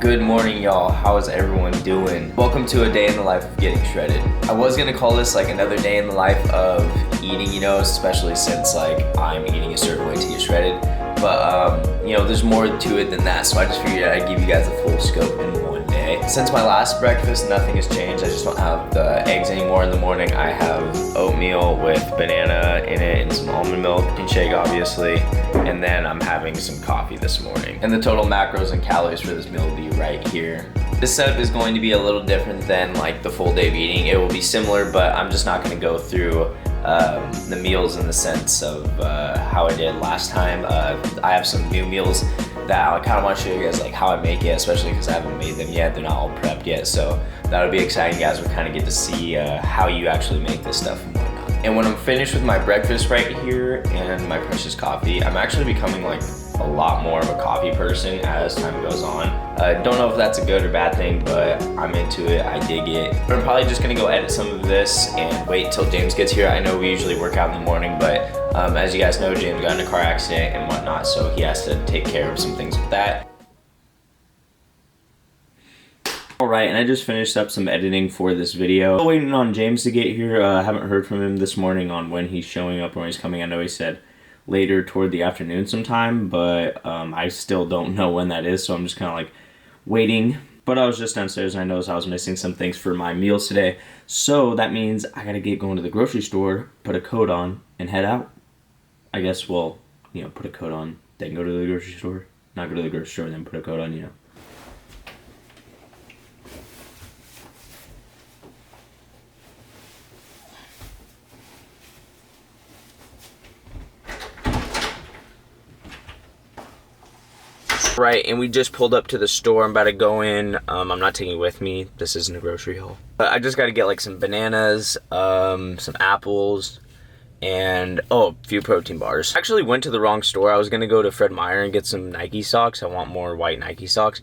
Good morning, y'all. How is everyone doing? Welcome to a day in the life of getting shredded. I was gonna call this like another day in the life of eating, especially since like I'm eating a certain way to get shredded. But there's more to it than that, so I just figured I'd give you guys a full scope in one day. Since my last breakfast, nothing has changed. I just don't have the eggs anymore in the morning. I have oatmeal with banana in it and some almond milk and shake, obviously. And then I'm having some coffee this morning. And the total macros and calories for this meal will be right here. This setup is going to be a little different than like the full day of eating. It will be similar, but I'm just not going to go through the meals in the sense of how I did last time. I have some new meals that I kind of want to show you guys like how I make it, especially because I haven't made them yet. They're not all prepped yet, so that'll be exciting. You guys will kind of get to see how you actually make this stuff and whatnot. And when I'm finished with my breakfast right here and my precious coffee, I'm actually becoming like a lot more of a coffee person as time goes on. Don't know if that's a good or bad thing, but I'm into it, I dig it. But I'm probably just gonna go edit some of this and wait until James gets here. I know we usually work out in the morning, but as you guys know, James got in a car accident and whatnot, so he has to take care of some things with that. Alright, and I just finished up some editing for this video. Still waiting on James to get here. I haven't heard from him this morning on when he's showing up or when he's coming. I know he said later toward the afternoon sometime, but I still don't know when that is, so I'm just kind of like waiting. But I was just downstairs and I noticed I was missing some things for my meals today, so that means I gotta get going to the grocery store, put a coat on, and head out. I guess we'll, put a coat on, then go to the grocery store. Not go to the grocery store and then put a coat on, Right, and we just pulled up to the store. I'm about to go in. I'm not taking it with me. This isn't a grocery haul. But I just got to get like some bananas, some apples, and a few protein bars. I actually went to the wrong store. I was going to go to Fred Meyer and get some Nike socks. I want more white Nike socks.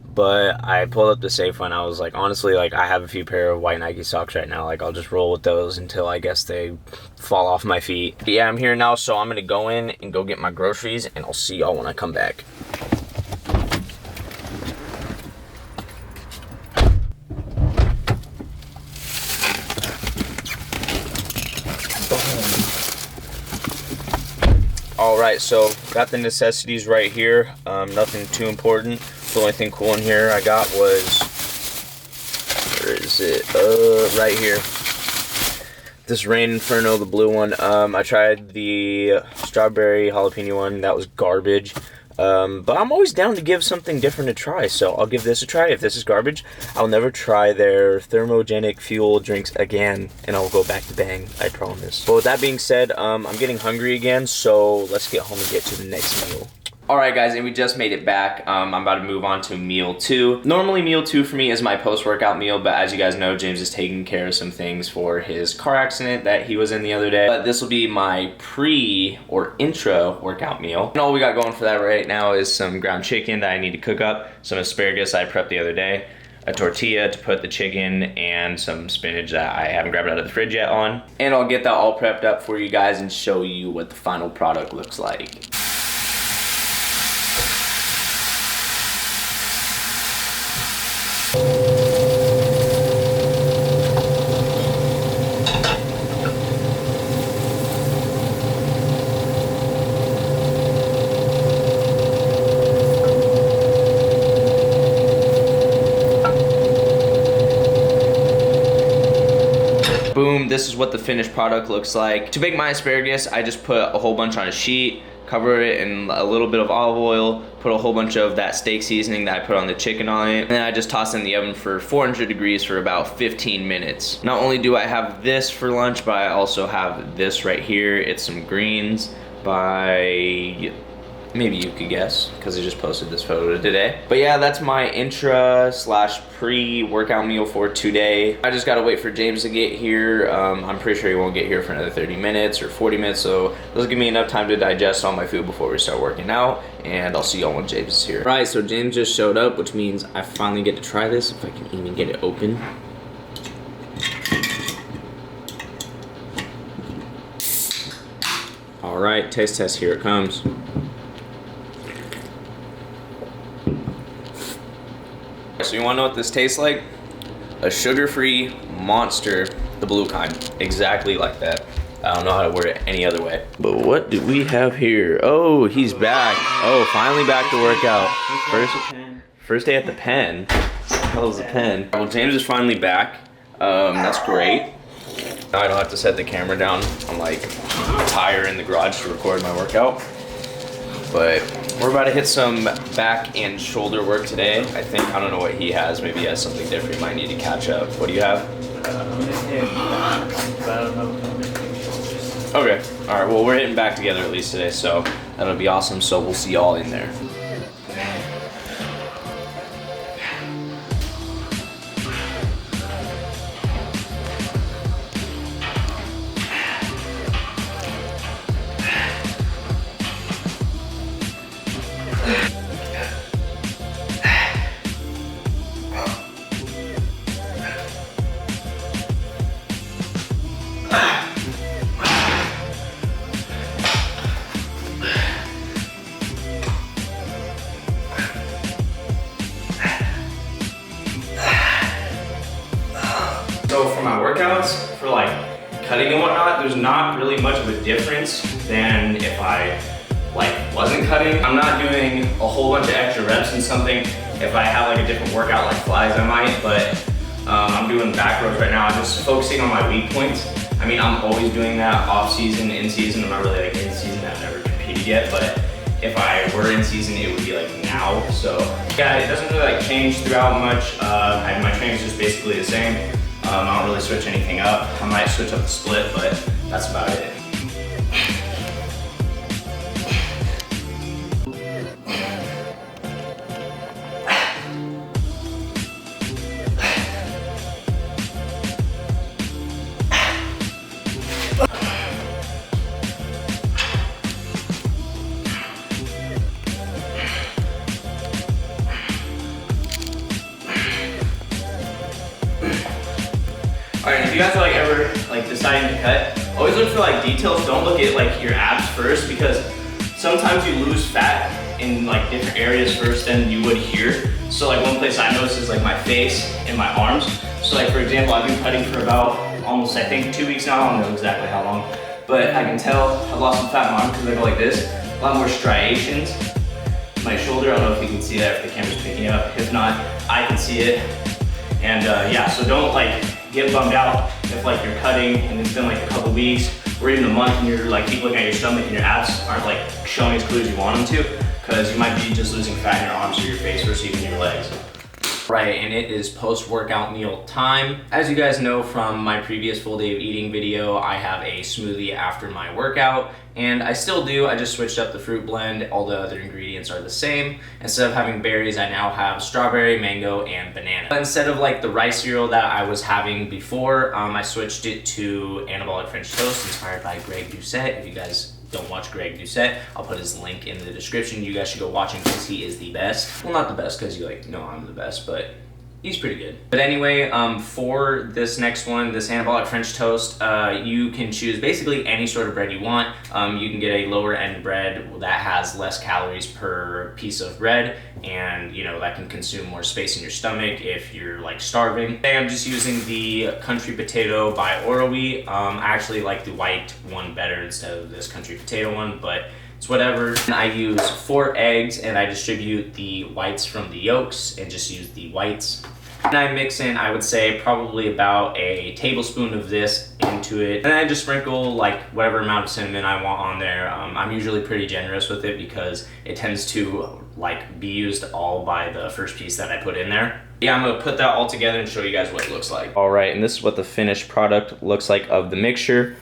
But I pulled up the safe one. I was like, honestly, like I have a few pair of white Nike socks right now. Like I'll just roll with those until I guess they fall off my feet. But yeah, I'm here now, so I'm going to go in and go get my groceries, and I'll see y'all when I come back. Alright, so got the necessities right here. Nothing too important. The only thing cool in here I got was, where is it? Right here. This Rain Inferno, the blue one. I tried the strawberry jalapeno one. That was garbage. But I'm always down to give something different a try, so I'll give this a try. If this is garbage, I'll never try their thermogenic fuel drinks again, and I'll go back to Bang, I promise. But with that being said, I'm getting hungry again, so let's get home and get to the next meal. Alright guys, and we just made it back. I'm about to move on to meal 2. Normally meal 2 for me is my post-workout meal, but as you guys know, James is taking care of some things for his car accident that he was in the other day. But this will be my pre or intra workout meal. And all we got going for that right now is some ground chicken that I need to cook up, some asparagus I prepped the other day, a tortilla to put the chicken, and some spinach that I haven't grabbed out of the fridge yet on. And I'll get that all prepped up for you guys and show you what the final product looks like. Boom, this is what the finished product looks like. To bake my asparagus, I just put a whole bunch on a sheet, cover it in a little bit of olive oil, put a whole bunch of that steak seasoning that I put on the chicken on it, and then I just toss it in the oven for 400 degrees for about 15 minutes. Not only do I have this for lunch, but I also have this right here. It's some greens by, maybe you could guess, because I just posted this photo today. But yeah, that's my intra slash pre-workout meal for today. I just gotta wait for James to get here. I'm pretty sure he won't get here for another 30 minutes or 40 minutes, so this will give me enough time to digest all my food before we start working out, and I'll see y'all when James is here. All right, so James just showed up, which means I finally get to try this, if I can even get it open. All right, taste test, here it comes. So you wanna know what this tastes like? A sugar-free Monster, the blue kind. Exactly like that. I don't know how to word it any other way. But what do we have here? Oh, he's back. Oh, finally back to work out. First day at the pen. What the hell is the pen? Well, James is finally back. That's great. Now I don't have to set the camera down. I'm like tire in the garage to record my workout. But we're about to hit some back and shoulder work today. I think, I don't know what he has. Maybe he has something different. He might need to catch up. What do you have? Okay, all right, well, we're hitting back together at least today, so that'll be awesome. So we'll see y'all in there. So for my workouts, for like cutting and whatnot, there's not really much of a difference than if I like wasn't cutting. I'm not doing a whole bunch of extra reps in something. If I have like a different workout like flies, I might, but I'm doing back rows right now. I'm just focusing on my weak points. I mean, I'm always doing that off season, in season. I'm not really like in season, I've never competed yet, but if I were in season, it would be like now. So yeah, it doesn't really like change throughout much. My training's just basically the same. I don't really switch anything up. I might switch up the split, but that's about it. Alright, if you guys are like ever like deciding to cut, always look for like details. Don't look at like your abs first, because sometimes you lose fat in like different areas first than you would here. So like one place I noticed is like my face and my arms. So like for example, I've been cutting for about almost I think 2 weeks now. I don't know exactly how long, but I can tell I've lost some fat in my arms because I go like this. A lot more striations. My shoulder, I don't know if you can see that if the camera's picking it up. If not, I can see it. And yeah, so don't like get bummed out if like you're cutting and it's been like a couple weeks or even a month and you're like keep looking at your stomach and your abs aren't like showing as clear as you want them to, because you might be just losing fat in your arms or your face versus even your legs. Right, and it is post-workout meal time. As you guys know from my previous full day of eating video, I have a smoothie after my workout, and I still do. I just switched up the fruit blend. All the other ingredients are the same. Instead of having berries, I now have strawberry, mango, and banana. But instead of like the rice cereal that I was having before, I switched it to anabolic French toast inspired by Greg Doucette. If you guys don't watch Greg Doucette, I'll put his link in the description. You guys should go watch him because he is the best. Well, not the best because you like know I'm the best, but he's pretty good. But anyway, for this next one, this anabolic French toast, you can choose basically any sort of bread you want. You can get a lower end bread that has less calories per piece of bread, and you know that can consume more space in your stomach if you're like starving. Today I'm just using the country potato by Oro Wheat. I actually like the white one better instead of this country potato one, but it's whatever. I use 4 eggs and I distribute the whites from the yolks and just use the whites. And I mix in, I would say, probably about a tablespoon of this into it. And I just sprinkle like whatever amount of cinnamon I want on there. I'm usually pretty generous with it because it tends to like be used all by the first piece that I put in there. Yeah, I'm gonna put that all together and show you guys what it looks like. All right, and this is what the finished product looks like of the mixture.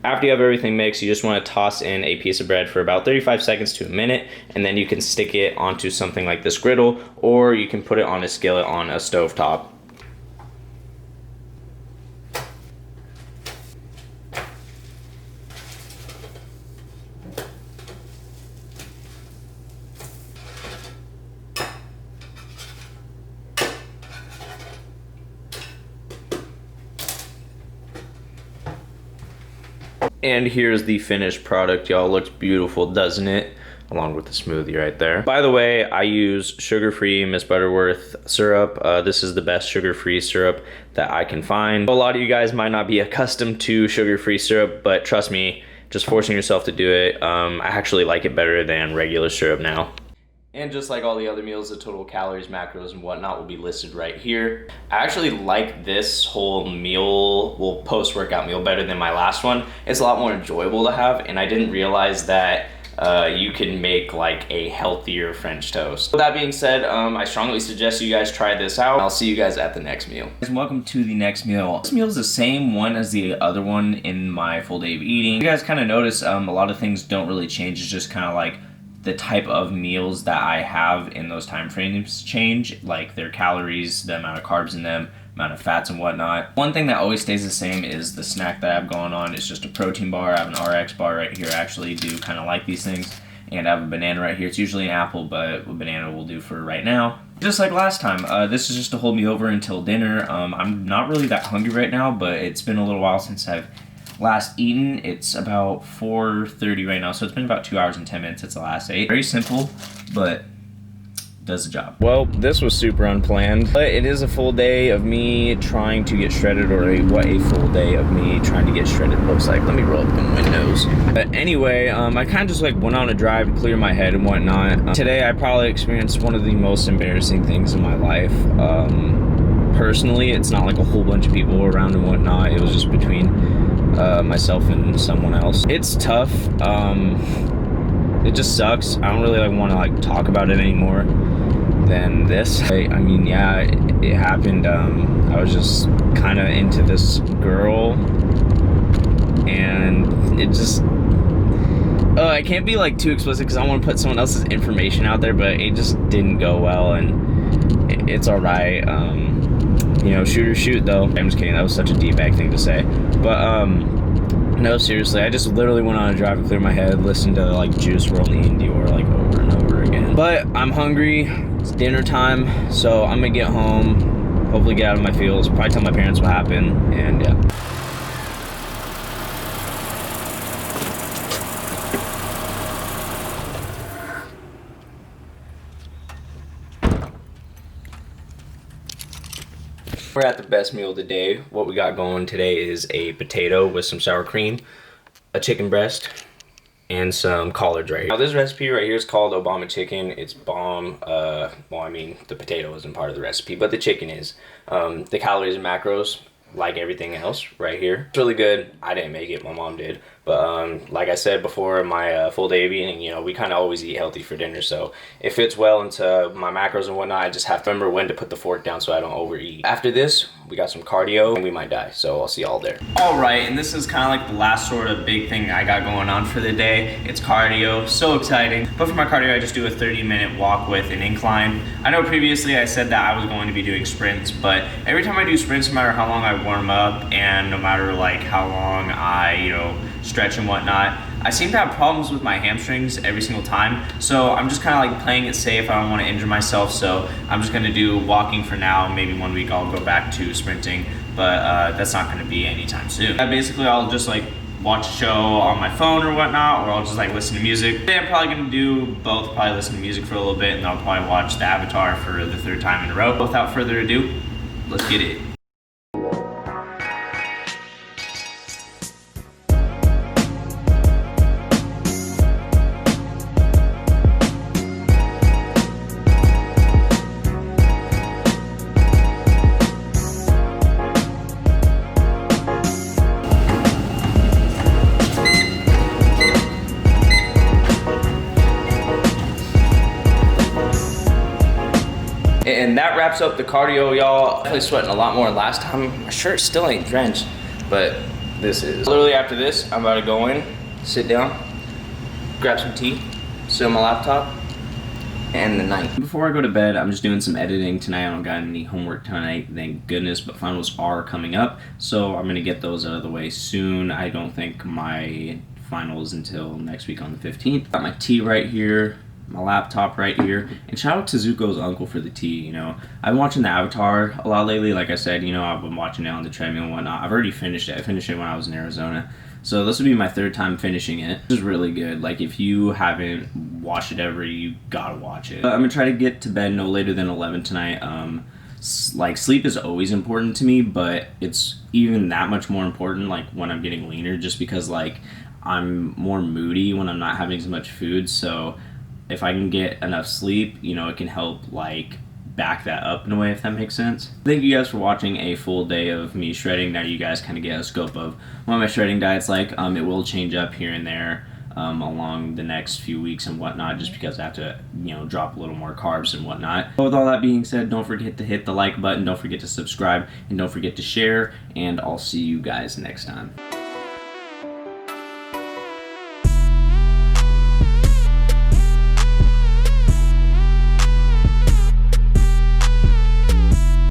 After you have everything mixed, you just want to toss in a piece of bread for about 35 seconds to a minute, and then you can stick it onto something like this griddle, or you can put it on a skillet on a stovetop. And here's the finished product, y'all. Looks beautiful, doesn't it? along with the smoothie right there. By the way, I use sugar-free Miss Butterworth syrup. This is the best sugar-free syrup that I can find. A lot of you guys might not be accustomed to sugar-free syrup, but trust me, just forcing yourself to do it, I actually like it better than regular syrup now. And just like all the other meals, the total calories, macros, and whatnot will be listed right here. I actually like this whole meal, well, post-workout meal better than my last one. It's a lot more enjoyable to have, and I didn't realize that you can make like a healthier French toast. With that being said, I strongly suggest you guys try this out. I'll see you guys at the next meal. And welcome to the next meal. This meal is the same one as the other one in my full day of eating. You guys kind of notice a lot of things don't really change. It's just kind of like the type of meals that I have in those time frames change, like their calories, the amount of carbs in them, amount of fats and whatnot. One thing that always stays the same is the snack that I have going on. It's just a protein bar. I have an RX bar right here. I actually do kind of like these things. And I have a banana right here. It's usually an apple, but a banana will do for right now. Just like last time, this is just to hold me over until dinner. I'm not really that hungry right now, but it's been a little while since I've last eaten. It's about 4:30 right now, so it's been about 2 hours and 10 minutes since the last ate. Very simple, but does the job. Well, this was super unplanned, but it is a full day of me trying to get shredded, or what a full day of me trying to get shredded looks like. Let me roll up the windows. But anyway, I kind of just like went on a drive to clear my head and whatnot. Today I probably experienced one of the most embarrassing things in my life. Personally, it's not like a whole bunch of people around and whatnot. It was just between myself and someone else. It's tough. It just sucks. I don't really like want to like talk about it anymore than this. I mean, yeah, it happened. I was just kind of into this girl, and it just I can't be like too explicit because I want to put someone else's information out there, but it just didn't go well, and it's all right. You know, shoot or shoot though. I'm just kidding, that was such a D-bag thing to say. But no, seriously, I just literally went on a drive to clear my head, listened to like Juice WRLD and Dior like over and over again. But I'm hungry, it's dinner time, so I'm gonna get home, hopefully get out of my feels, probably tell my parents what happened, and yeah. We're at the best meal of the day. What we got going today is a potato with some sour cream, a chicken breast, and some collards right here. Now this recipe right here is called Obama chicken. It's bomb. Well, I mean, the potato isn't part of the recipe, but the chicken is. The calories and macros, like everything else right here. It's really good. I didn't make it, my mom did. But like I said before, my full day of eating, you know, we kind of always eat healthy for dinner, so it fits well into my macros and whatnot. I just have to remember when to put the fork down so I don't overeat. After this, we got some cardio and we might die, so I'll see y'all there. All right, and this is kind of like the last sort of big thing I got going on for the day. It's cardio, so exciting. But for my cardio, I just do a 30-minute walk with an incline. I know previously I said that I was going to be doing sprints, but every time I do sprints, no matter how long I warm up and no matter like how long I, you know, stretch and whatnot, I seem to have problems with my hamstrings every single time. So I'm just kind of like playing it safe. I don't want to injure myself, so I'm just going to do walking for now. Maybe 1 week I'll go back to sprinting, but that's not going to be anytime soon. Basically, I'll just like watch a show on my phone or whatnot, or I'll just like listen to music. Today I'm probably going to do both, probably listen to music for a little bit, and then I'll probably watch the Avatar for the 3rd time in a row. Without further ado, let's get it. And that wraps up the cardio, y'all. Definitely sweating a lot more than last time. My shirt still ain't drenched, but this is. Literally after this, I'm about to go in, sit down, grab some tea, sit on my laptop, and the night. Before I go to bed, I'm just doing some editing tonight. I don't got any homework tonight, thank goodness, but finals are coming up, so I'm gonna get those out of the way soon. I don't think my finals until next week on the 15th. Got my tea right here, my laptop right here, and shout out to Zuko's uncle for the tea. You know, I've been watching the Avatar a lot lately. Like I said, you know, I've been watching it on the treadmill and whatnot. I've already finished it. I finished it when I was in Arizona, so this will be my 3rd time finishing it. It's really good. Like, if you haven't watch it ever, you gotta watch it. I'm gonna try to get to bed no later than 11 tonight. Like, sleep is always important to me, but it's even that much more important like when I'm getting leaner, just because like I'm more moody when I'm not having as much food. So if I can get enough sleep, you know, it can help like back that up in a way, if that makes sense. Thank you guys for watching a full day of me shredding. Now you guys kind of get a scope of what my shredding diet's like. It will change up here and there along the next few weeks and whatnot, just because I have to, you know, drop a little more carbs and whatnot. But with all that being said, don't forget to hit the like button, don't forget to subscribe, and don't forget to share, and I'll see you guys next time.